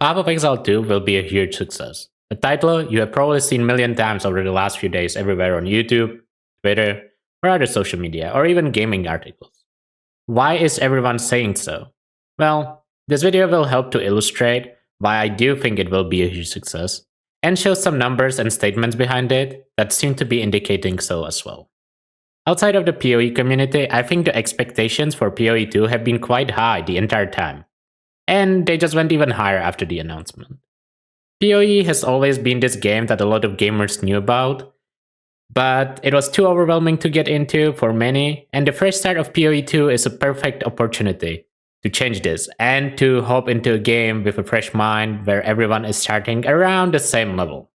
Path of Exile 2 will be a huge success. A title you have probably seen a million times over the last few days everywhere on YouTube, Twitter, or other social media, or even gaming articles. Why is everyone saying so? Well, this video will help to illustrate why I do think it will be a huge success, and show some numbers and statements behind it that seem to be indicating so as well. Outside of the PoE community, I think the expectations for PoE2 have been quite high the entire time, and they just went even higher after the announcement. PoE has always been this game that a lot of gamers knew about, but it was too overwhelming to get into for many, and the fresh start of PoE2 is a perfect opportunity to change this and to hop into a game with a fresh mind where everyone is starting around the same level.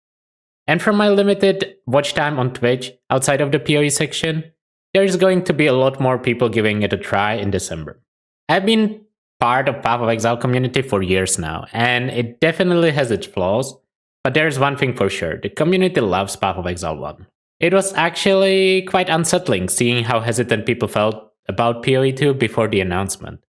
And from my limited watch time on Twitch outside of the PoE section, there's going to be a lot more people giving it a try in December. I've been part of Path of Exile community for years now, and it definitely has its flaws, but there's one thing for sure, the community loves Path of Exile 1. It was actually quite unsettling seeing how hesitant people felt about PoE2 before the announcement.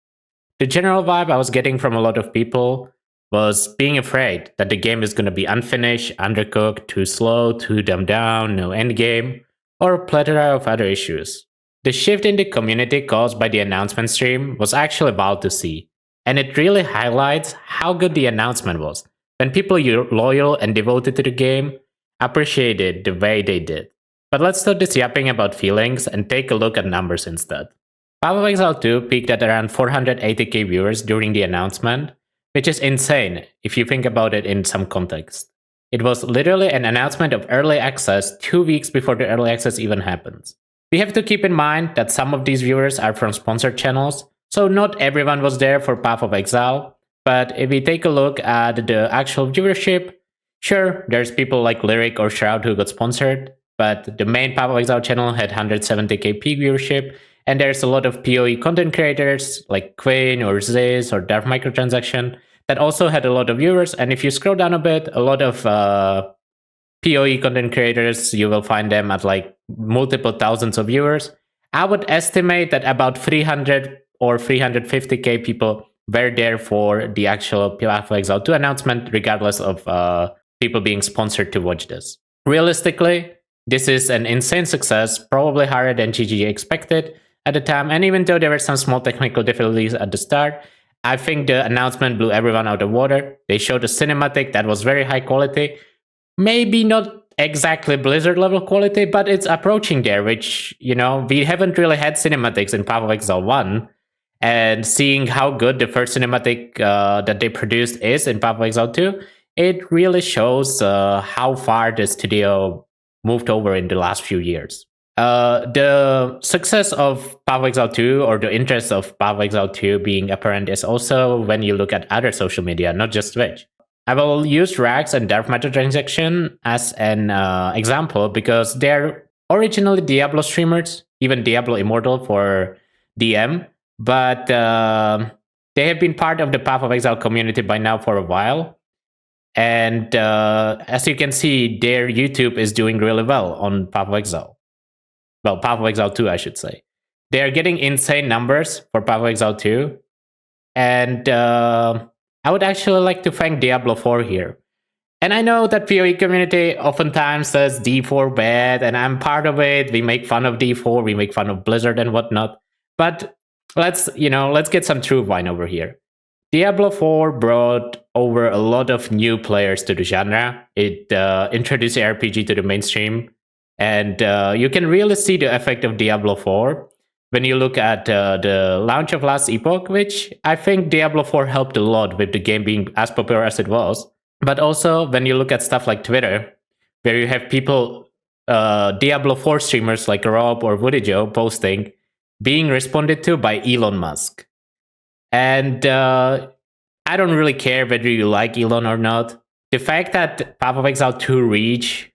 The general vibe I was getting from a lot of people was being afraid that the game is going to be unfinished, undercooked, too slow, too dumbed down, no endgame, or a plethora of other issues. The shift in the community caused by the announcement stream was actually wild to see, and it really highlights how good the announcement was when people loyal and devoted to the game appreciated the way they did. But let's stop this yapping about feelings and take a look at numbers instead. Path of Exile 2 peaked at around 480k viewers during the announcement, which is insane if you think about it in some context. It was literally an announcement of early access 2 weeks before the early access even happens. We have to keep in mind that some of these viewers are from sponsored channels, so not everyone was there for Path of Exile, but if we take a look at the actual viewership, sure, there's people like Lyric or Shroud who got sponsored, but the main Path of Exile channel had 170k peak viewership, and there's a lot of PoE content creators like Quinn or Ziz or Dark Microtransaction that also had a lot of viewers, and if you scroll down a bit, a lot of PoE content creators, you will find them at like multiple thousands of viewers. I would estimate that about 300 or 350k people were there for the actual Path of Exile 2 announcement, regardless of people being sponsored to watch this. Realistically, this is an insane success, probably higher than GG expected at the time, and even though there were some small technical difficulties at the start, I think the announcement blew everyone out of water. They showed a cinematic that was very high quality, maybe not exactly Blizzard level quality, but it's approaching there, which, you know, we haven't really had cinematics in Path of Exile 1, and seeing how good the first cinematic that they produced is in Path of Exile 2, it really shows how far the studio moved over in the last few years. The success of Path of Exile 2, or the interest of Path of Exile 2 being apparent, is also when you look at other social media, not just Twitch. I will use Rags and Dark Microtransaction as an example because they're originally Diablo streamers, even Diablo Immortal for DM, but they have been part of the Path of Exile community by now for a while. And as you can see, their YouTube is doing really well on Path of Exile. Well, Path of Exile 2, I should say. They are getting insane numbers for Path of Exile 2. And I would actually like to thank Diablo 4 here. And I know that PoE community oftentimes says D4 bad, and I'm part of it. We make fun of D4, we make fun of Blizzard and whatnot. But let's get some true wine over here. Diablo 4 brought over a lot of new players to the genre. It introduced RPG to the mainstream. And you can really see the effect of Diablo 4 when you look at the launch of Last Epoch, which I think Diablo 4 helped a lot with the game being as popular as it was. But also when you look at stuff like Twitter, where you have people, Diablo 4 streamers like Rob or Woody Joe posting, being responded to by Elon Musk. And I don't really care whether you like Elon or not. The fact that Path of Exile 2 reach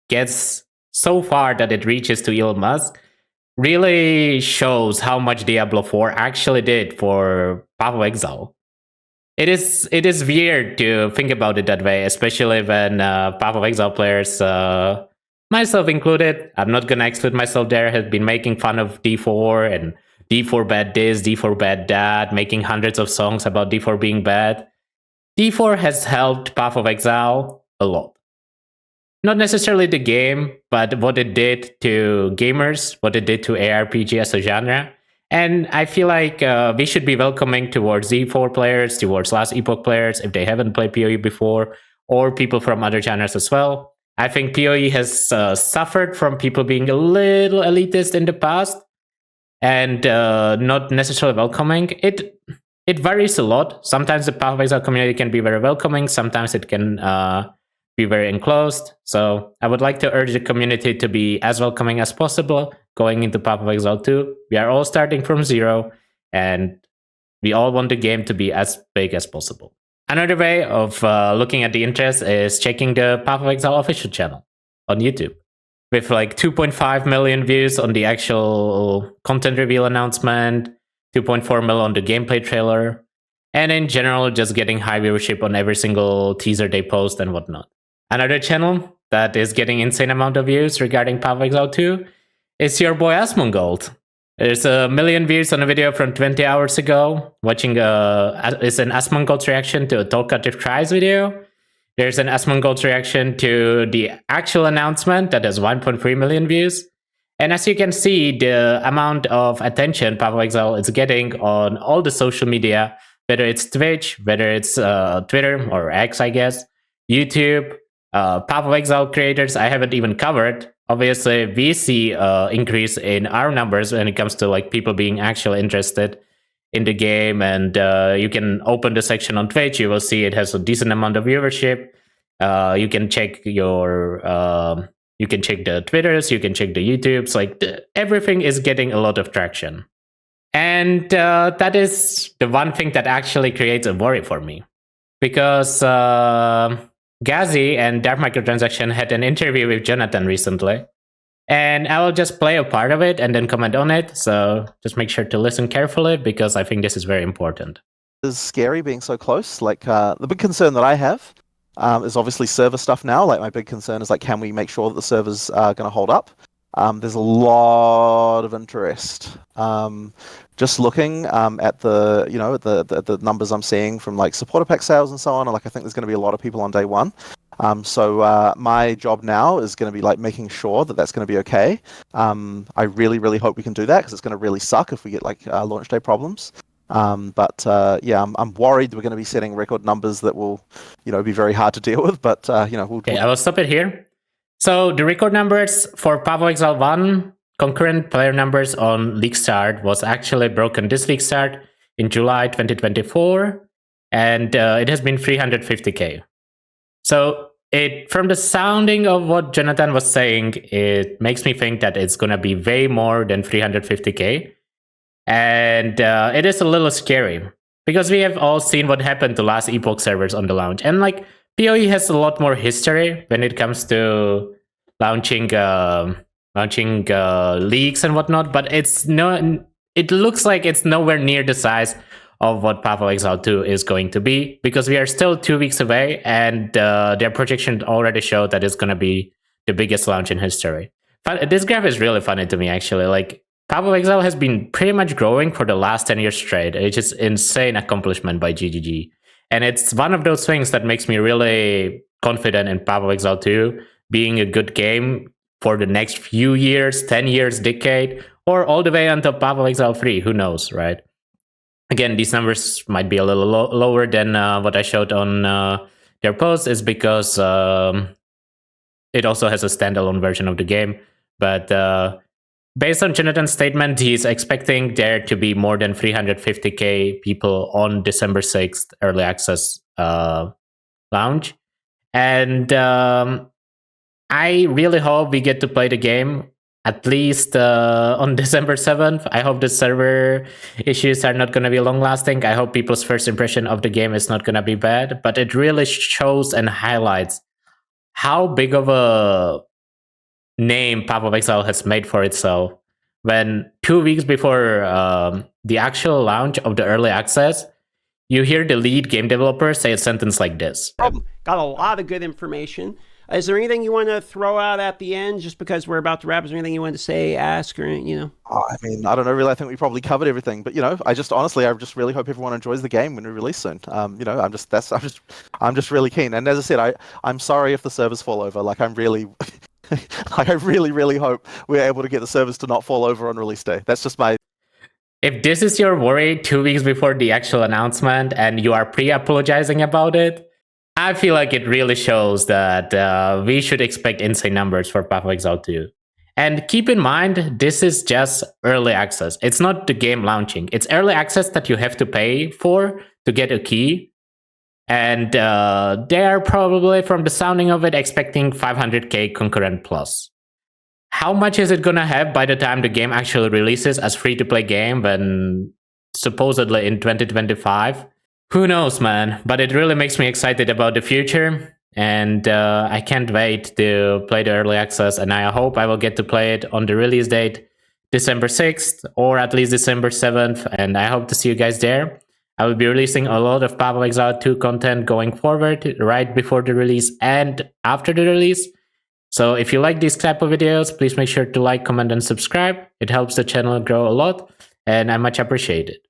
gets so far that it reaches to Elon Musk really shows how much Diablo 4 actually did for Path of Exile. It is weird to think about it that way, especially when Path of Exile players, myself included, I'm not gonna exclude myself there, have been making fun of D4 and D4 bad this, D4 bad that, making hundreds of songs about D4 being bad. D4 has helped Path of Exile a lot. Not necessarily the game, but what it did to gamers, what it did to ARPG as a genre. And I feel like we should be welcoming towards D4 players, towards Last Epoch players, if they haven't played PoE before, or people from other genres as well. I think PoE has suffered from people being a little elitist in the past and not necessarily welcoming. It varies a lot. Sometimes the Path of Exile community can be very welcoming. Sometimes it can be very enclosed. So I would like to urge the community to be as welcoming as possible going into Path of Exile 2. We are all starting from zero, and we all want the game to be as big as possible. Another way of looking at the interest is checking the Path of Exile official channel on YouTube, with like 2.5 million views on the actual content reveal announcement, 2.4 million on the gameplay trailer, and in general, just getting high viewership on every single teaser they post and whatnot. Another channel that is getting insane amount of views regarding Path of Exile 2 is your boy Asmongold. There's 1 million views on a video from 20 hours ago. Watching is an Asmongold's reaction to a Talkative Tries video. There's an Asmongold's reaction to the actual announcement that has 1.3 million views. And as you can see, the amount of attention Path of Exile is getting on all the social media, whether it's Twitch, whether it's Twitter or X, I guess, YouTube, Path of Exile creators, I haven't even covered. Obviously, we see increase in our numbers when it comes to like people being actually interested in the game, and you can open the section on Twitch. You will see it has a decent amount of viewership. You can check your, you can check the Twitters, you can check the YouTubes. Like everything is getting a lot of traction, and that is the one thing that actually creates a worry for me, because Gazi and Dark Microtransaction had an interview with Jonathan recently, and I will just play a part of it and then comment on it. So just make sure to listen carefully, because I think this is very important. It's scary being so close. Like the big concern that I have is obviously server stuff now. Like my big concern is like, can we make sure that the servers are going to hold up? There's a lot of interest. Just looking at the the numbers I'm seeing from like supporter pack sales and so on, and like I think there's going to be a lot of people on day one. So my job now is going to be like making sure that that's going to be okay. I really hope we can do that, because it's going to really suck if we get like launch day problems. But yeah, I'm worried we're going to be setting record numbers that will be very hard to deal with. But okay, I will stop it here. So the record numbers for Path of Exile 1 concurrent player numbers on league start was actually broken this league start in July 2024, and it has been 350k. So from the sounding of what Jonathan was saying, it makes me think that it's going to be way more than 350k. And it is a little scary, because we have all seen what happened to Last Epoch servers on the launch. And like PoE has a lot more history when it comes to launching leagues and whatnot, but it looks like it's nowhere near the size of what Path of Exile 2 is going to be, because we are still 2 weeks away, and their projection already showed that it's going to be the biggest launch in history. But this graph is really funny to me, actually. Like, Path of Exile has been pretty much growing for the last 10 years straight. It's just insane accomplishment by GGG. And it's one of those things that makes me really confident in Path of Exile 2 being a good game for the next few years, 10 years, decade, or all the way until Path of Exile 3. Who knows, right? Again, these numbers might be a little lower than what I showed on their post, is because it also has a standalone version of the game. But based on Jonathan's statement, he's expecting there to be more than 350k people on December 6th early access launch. And I really hope we get to play the game at least on December 7th. I hope the server issues are not going to be long lasting. I hope people's first impression of the game is not going to be bad, but it really shows and highlights how big of a name Path of Exile has made for itself, when 2 weeks before the actual launch of the early access, you hear the lead game developer say a sentence like this. Got a lot of good information. Is there anything you want to throw out at the end, just because we're about to wrap? Is there anything you want to say, ask, or I mean, I don't know. Really, I think we probably covered everything. But I just honestly, I just really hope everyone enjoys the game when we release soon. I'm just really keen. And as I said, I'm sorry if the servers fall over. Like, I'm really, like, I really hope we're able to get the servers to not fall over on release day. That's just my. If this is your worry 2 weeks before the actual announcement and you are pre-apologizing about it, I feel like it really shows that we should expect insane numbers for Path of Exile 2. And keep in mind, this is just early access. It's not the game launching. It's early access that you have to pay for to get a key. And they are probably, from the sounding of it, expecting 500k concurrent plus. How much is it gonna have by the time the game actually releases as free-to-play game when supposedly in 2025? Who knows, man? But it really makes me excited about the future. And I can't wait to play the early access. And I hope I will get to play it on the release date, December 6th, or at least December 7th. And I hope to see you guys there. I will be releasing a lot of Path of Exile 2 content going forward, right before the release and after the release. So if you like these type of videos, please make sure to like, comment, and subscribe. It helps the channel grow a lot, and I much appreciate it.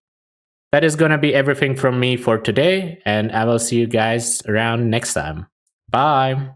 That is going to be everything from me for today, and I will see you guys around next time. Bye!